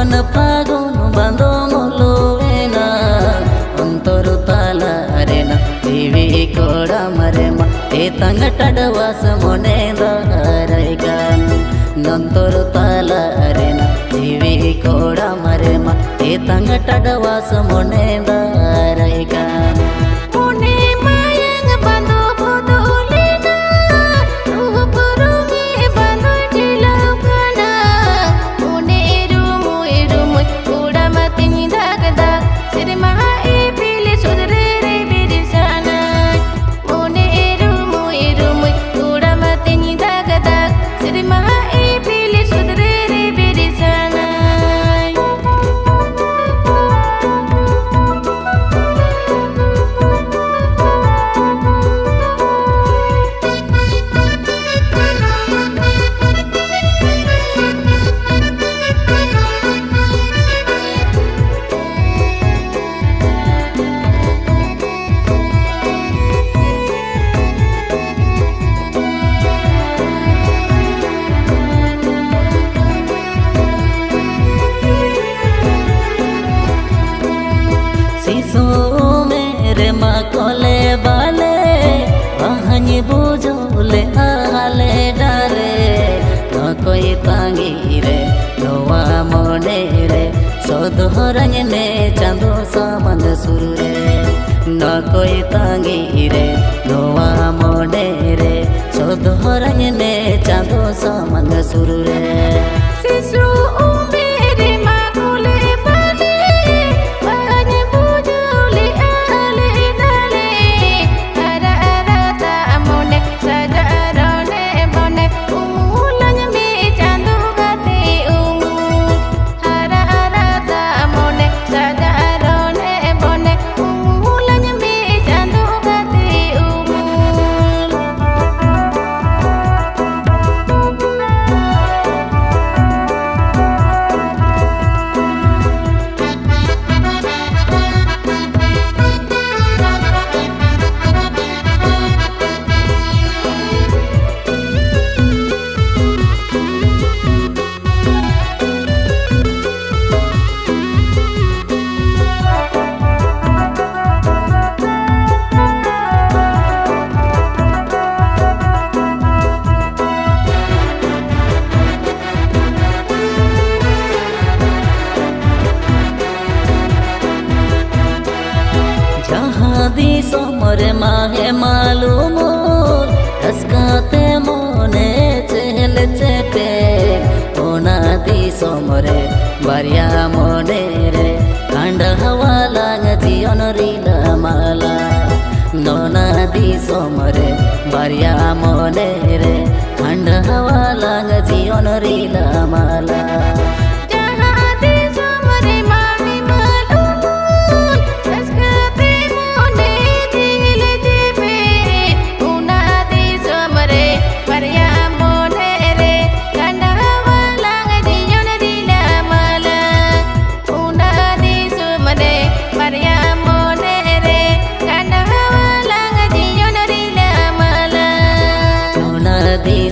मन फागुन बांधो मोलोवेना अंतरु ताला अरेना जीवी कोड़ा मरेमा ते तंगटडवास मोने दारैगा नंतरु ताला अरेना जीवी कोड़ा मरेमा ते तंगटडवास मोने दारैगा मेरे माँ कोले बाले वहाँ बुझोले आले डाले न कोई तांगी रे नवा मोने रे सोधरंग ने चांदो सामंद सुर रे न कोई तांगी रे नवा मोने रे सोधरंग ने चांदो सामंद सुर रे दी सोमरे माहे मालूम रसकाते मोने चहल चेपे ओना दी सोमरे बारिया मोने रे कांड हवा लाग जीवन रीला माला नोना दी सोमरे बारिया मोने रे कांड हवा लाग जीवन रीला माला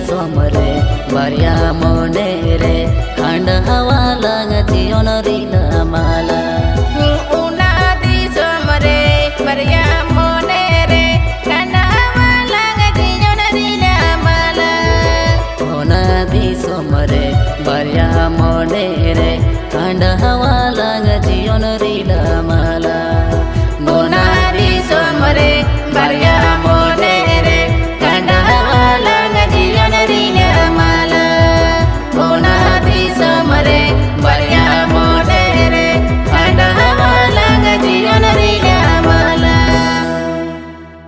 सोमरे बारिया मोने रे खांड हवा लाग जीवन रीला माला उना दी सोमरे बारिया मोने रे खांड हवा लाग जीवन रीला माला उना दी सोमरे बारिया मोने रे खांड हवा लाग जीवन रीला माला।